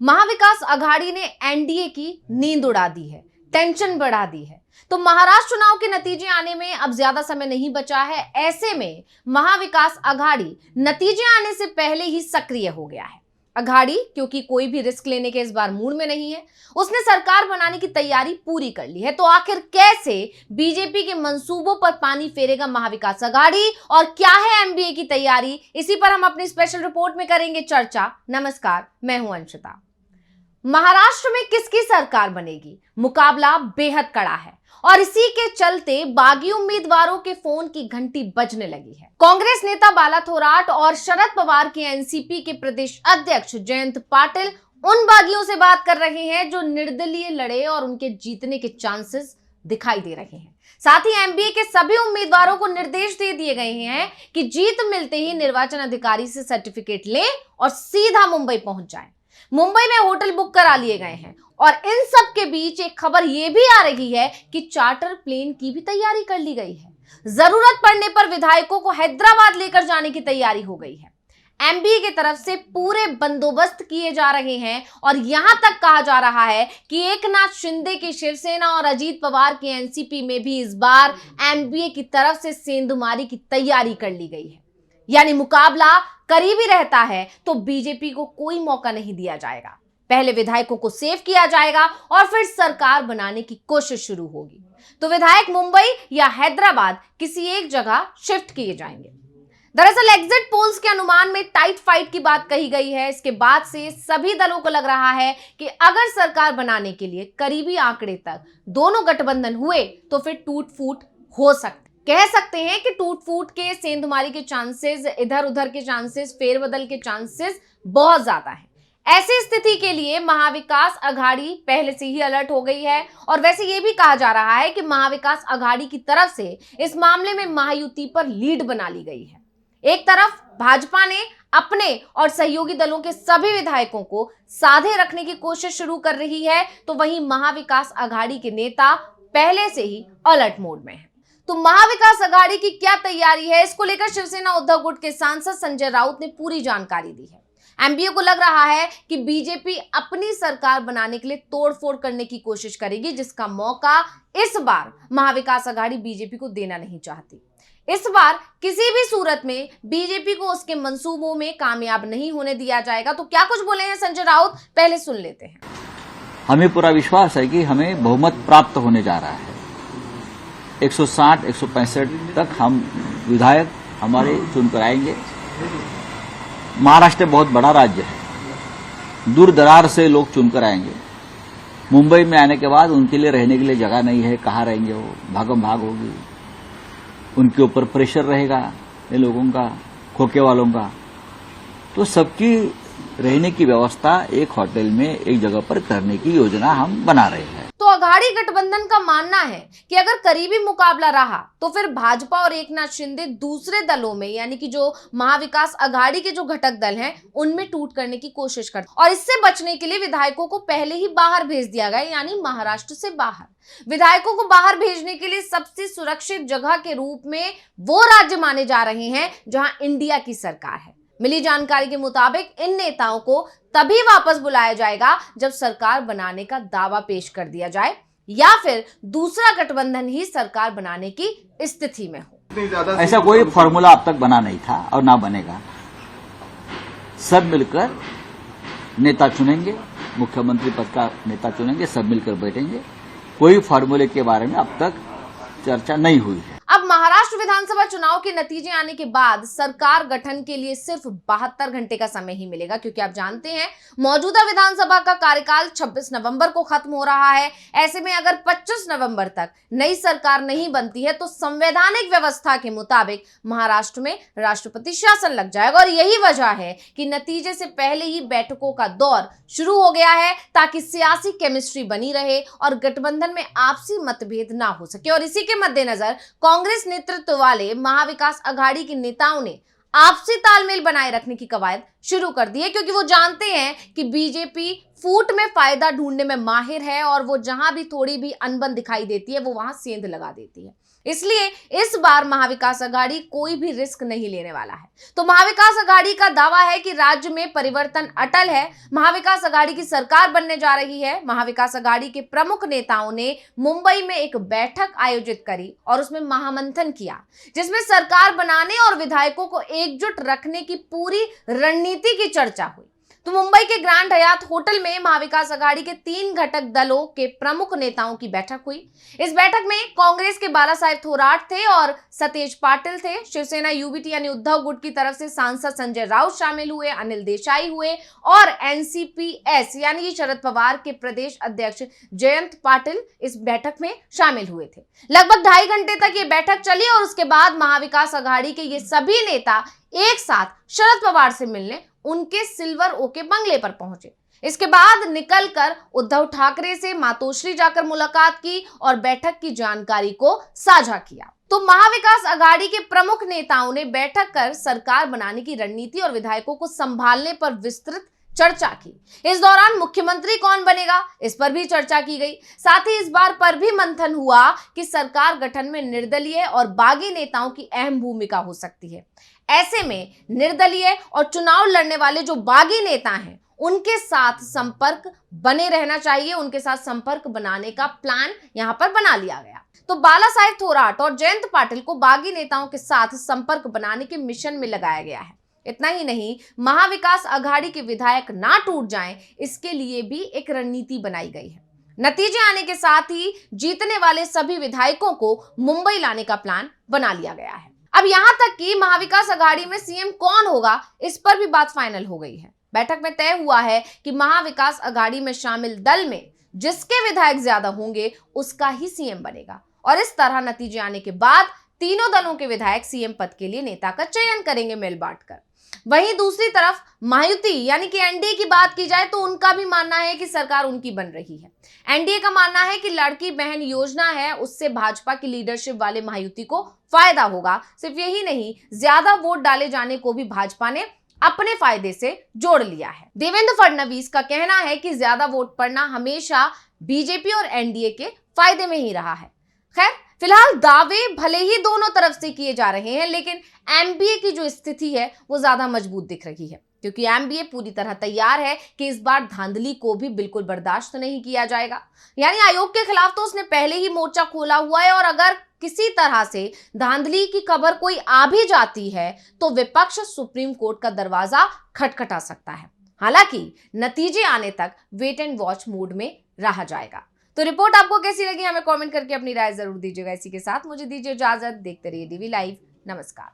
महाविकास आघाड़ी ने एनडीए की नींद उड़ा दी है, टेंशन बढ़ा दी है। तो महाराष्ट्र चुनाव के नतीजे आने में अब ज्यादा समय नहीं बचा है। ऐसे में महाविकास आघाड़ी नतीजे आने से पहले ही सक्रिय हो गया है। आघाड़ी क्योंकि कोई भी रिस्क लेने के इस बार मूड में नहीं है, उसने सरकार बनाने की तैयारी पूरी कर ली है। तो आखिर कैसे बीजेपी के मंसूबों पर पानी फेरेगा महाविकास आघाड़ी और क्या है एमबीए की तैयारी, इसी पर हम अपनी स्पेशल रिपोर्ट में करेंगे चर्चा। नमस्कार, मैं हूं अंशिता। महाराष्ट्र में किसकी सरकार बनेगी, मुकाबला बेहद कड़ा है और इसी के चलते बागी उम्मीदवारों के फोन की घंटी बजने लगी है। कांग्रेस नेता बाला थोराट और शरद पवार के एनसीपी के प्रदेश अध्यक्ष जयंत पाटिल उन बागियों से बात कर रहे हैं जो निर्दलीय लड़े और उनके जीतने के चांसेस दिखाई दे रहे हैं। साथ ही एमबीए के सभी उम्मीदवारों को निर्देश दे दिए गए हैं कि जीत मिलते ही निर्वाचन अधिकारी से सर्टिफिकेट लें और सीधा मुंबई पहुंच जाएं। मुंबई में होटल बुक करा लिए गए हैं और इन सब के बीच एक खबर यह भी आ रही है कि चार्टर प्लेन की भी तैयारी कर ली गई है। जरूरत पड़ने पर विधायकों को हैदराबाद लेकर जाने की तैयारी हो गई है। एमबीए की तरफ से पूरे बंदोबस्त किए जा रहे हैं और यहां तक कहा जा रहा है कि एकनाथ शिंदे की शिवसेना और अजीत पवार के एनसीपी में भी इस बार एमबीए की तरफ से सेंधमारी की तैयारी कर ली गई है। यानी मुकाबला करीबी रहता है तो बीजेपी को कोई मौका नहीं दिया जाएगा। पहले विधायकों को सेव किया जाएगा और फिर सरकार बनाने की कोशिश शुरू होगी। तो विधायक मुंबई या हैदराबाद किसी एक जगह शिफ्ट किए जाएंगे। दरअसल एग्जिट पोल्स के अनुमान में टाइट फाइट की बात कही गई है। इसके बाद से सभी दलों को लग रहा है कि अगर सरकार बनाने के लिए करीबी आंकड़े तक दोनों गठबंधन हुए तो फिर टूट फूट हो सकती। कह सकते हैं कि टूट फूट के, सेंधमारी के चांसेस, इधर उधर के चांसेस, फेरबदल के चांसेस बहुत ज्यादा हैं। ऐसी स्थिति के लिए महाविकास आघाड़ी पहले से ही अलर्ट हो गई है और वैसे ये भी कहा जा रहा है कि महाविकास आघाड़ी की तरफ से इस मामले में महायुति पर लीड बना ली गई है। एक तरफ भाजपा ने अपने और सहयोगी दलों के सभी विधायकों को साधे रखने की कोशिश शुरू कर रही है, तो वहीं महाविकास आघाड़ी के नेता पहले से ही अलर्ट मोड में है। तो महाविकास आघाड़ी की क्या तैयारी है, इसको लेकर शिवसेना उद्धव गुट के सांसद संजय राउत ने पूरी जानकारी दी है। एमबीए को लग रहा है कि बीजेपी अपनी सरकार बनाने के लिए तोड़फोड़ करने की कोशिश करेगी, जिसका मौका इस बार महाविकास आघाड़ी बीजेपी को देना नहीं चाहती। इस बार किसी भी सूरत में बीजेपी को उसके मंसूबों में कामयाब नहीं होने दिया जाएगा। तो क्या कुछ बोले हैं संजय राउत, पहले सुन लेते हैं। हमें पूरा विश्वास है कि हमें बहुमत प्राप्त होने जा रहा है। 160-165 तक हम विधायक हमारे चुनकर आएंगे। महाराष्ट्र बहुत बड़ा राज्य है, दूर दरार से लोग चुनकर आएंगे। मुंबई में आने के बाद उनके लिए रहने के लिए जगह नहीं है, कहाँ रहेंगे वो, भागम भाग होगी, उनके ऊपर प्रेशर रहेगा ये लोगों का, खोखे वालों का। तो सबकी रहने की व्यवस्था एक होटल में एक जगह पर करने की योजना हम बना रहे हैं। तो आघाड़ी गठबंधन का मानना है कि अगर करीबी मुकाबला रहा तो फिर भाजपा और एकनाथ शिंदे दूसरे दलों में, यानी कि जो महाविकास आघाड़ी के जो घटक दल हैं, उनमें टूट करने की कोशिश करते और इससे बचने के लिए विधायकों को पहले ही बाहर भेज दिया गया, यानी महाराष्ट्र से बाहर। विधायकों को बाहर भेजने के लिए सबसे सुरक्षित जगह के रूप में वो राज्य माने जा रहे हैं जहां इंडिया की सरकार है। मिली जानकारी के मुताबिक इन नेताओं को तभी वापस बुलाया जाएगा जब सरकार बनाने का दावा पेश कर दिया जाए या फिर दूसरा गठबंधन ही सरकार बनाने की स्थिति में हो। ऐसा कोई फॉर्मूला अब तक बना नहीं था और ना बनेगा। सब मिलकर नेता चुनेंगे, मुख्यमंत्री पद का नेता चुनेंगे, सब मिलकर बैठेंगे। कोई फॉर्मूले के बारे में अब तक चर्चा नहीं हुई है। अब महाराष्ट्र विधानसभा चुनाव के नतीजे आने के बाद सरकार गठन के लिए सिर्फ 72 घंटे का समय ही मिलेगा, क्योंकि आप जानते हैं मौजूदा विधानसभा का कार्यकाल 26 नवंबर को खत्म हो रहा है। ऐसे में अगर 25 नवंबर तक नई सरकार नहीं बनती है तो संवैधानिक व्यवस्था के मुताबिक महाराष्ट्र में राष्ट्रपति शासन लग जाएगा और यही वजह है कि नतीजे से पहले ही बैठकों का दौर शुरू हो गया है, ताकि सियासी केमिस्ट्री बनी रहे और गठबंधन में आपसी मतभेद ना हो सके। और इसी के मद्देनजर कांग्रेस नेतृत्व वाले महाविकास आघाड़ी के नेताओं ने आपसी तालमेल बनाए रखने की कवायद शुरू कर दी है, क्योंकि वो जानते हैं कि बीजेपी फूट में फायदा ढूंढने में माहिर है और वो जहां भी थोड़ी भी अनबन दिखाई देती है वो वहां सेंध लगा देती है। इसलिए इस बार महाविकास आघाड़ी कोई भी रिस्क नहीं लेने वाला है। तो महाविकास आघाड़ी का दावा है कि राज्य में परिवर्तन अटल है, महाविकास आघाड़ी की सरकार बनने जा रही है। महाविकास आघाड़ी के प्रमुख नेताओं ने मुंबई में एक बैठक आयोजित करी और उसमें महामंथन किया, जिसमें सरकार बनाने और विधायकों को एकजुट रखने की पूरी रणनीति की चर्चा हुई। तो मुंबई के ग्रैंड हयात होटल में महाविकास आघाड़ी के 3 घटक दलों के प्रमुख नेताओं की बैठक हुई। इस बैठक में कांग्रेस के बालासाहेब थोराट थे और सतेज पाटिल थे। शिवसेना यूबीटी यानी उद्धव गुट की तरफ से सांसद संजय राउत शामिल हुए, अनिल देसाई हुए और एनसीपीएस यानी शरद पवार के प्रदेश अध्यक्ष जयंत पाटिल इस बैठक में शामिल हुए थे। लगभग 2.5 घंटे तक ये बैठक चली और उसके बाद महाविकास आघाड़ी के ये सभी नेता एक साथ शरद पवार से मिलने उनके सिल्वर ओके बंगले पर पहुंचे। इसके बाद निकलकर उद्धव ठाकरे से मातोश्री जाकर मुलाकात की और बैठक की जानकारी को साझा किया। तो महाविकास आघाड़ी के प्रमुख नेताओं ने बैठक कर सरकार बनाने की रणनीति और विधायकों को संभालने पर विस्तृत चर्चा की। इस दौरान मुख्यमंत्री कौन बनेगा, इस पर भी चर्चा की गई। साथ ही इस बार पर भी मंथन हुआ कि सरकार गठन में निर्दलीय और बागी नेताओं की अहम भूमिका हो सकती है। ऐसे में निर्दलीय और चुनाव लड़ने वाले जो बागी नेता हैं उनके साथ संपर्क बने रहना चाहिए, उनके साथ संपर्क बनाने का प्लान यहां पर बना लिया गया। तो बालासाहेब थोराट और जयंत पाटिल को बागी नेताओं के साथ संपर्क बनाने के मिशन में लगाया गया है। इतना ही नहीं, महाविकास आघाड़ी के विधायक ना टूट जाएं, इसके लिए भी एक रणनीति बनाई गई है। नतीजे आने के साथ ही जीतने वाले सभी विधायकों को मुंबई लाने का प्लान बना लिया गया है। अब यहां तक कि महाविकास आघाड़ी में सीएम कौन होगा, इस पर भी बात फाइनल हो गई है। बैठक में तय हुआ है कि महाविकास आघाड़ी में शामिल दल में जिसके विधायक ज्यादा होंगे उसका ही सीएम बनेगा और इस तरह नतीजे आने के बाद तीनों दलों के विधायक सीएम पद के लिए नेता का चयन करेंगे मिल बांटकर। वहीं दूसरी तरफ महायुति यानी कि एनडीए की बात की जाए तो उनका भी मानना है कि सरकार उनकी बन रही है। एनडीए का मानना है कि लड़की बहन योजना है, उससे भाजपा की लीडरशिप वाले महायुति को फायदा होगा। सिर्फ यही नहीं, ज्यादा वोट डाले जाने को भी भाजपा ने अपने फायदे से जोड़ लिया है। देवेंद्र फडणवीस का कहना है कि ज्यादा वोट पड़ना हमेशा बीजेपी और एनडीए के फायदे में ही रहा है। खैर, फिलहाल दावे भले ही दोनों तरफ से किए जा रहे हैं, लेकिन एमबीए की जो स्थिति है वो ज्यादा मजबूत दिख रही है, क्योंकि एमबीए पूरी तरह तैयार है कि इस बार धांधली को भी बिल्कुल बर्दाश्त नहीं किया जाएगा। यानी आयोग के खिलाफ तो उसने पहले ही मोर्चा खोला हुआ है और अगर किसी तरह से धांधली की खबर कोई आ भी जाती है तो विपक्ष सुप्रीम कोर्ट का दरवाजा खटखटा सकता है। हालांकि नतीजे आने तक वेट एंड वॉच मोड में रहा जाएगा। तो रिपोर्ट आपको कैसी लगी, हमें कमेंट करके अपनी राय जरूर दीजिएगा। इसी के साथ मुझे दीजिए इजाजत। देखते रहिए डीवी लाइव। नमस्कार।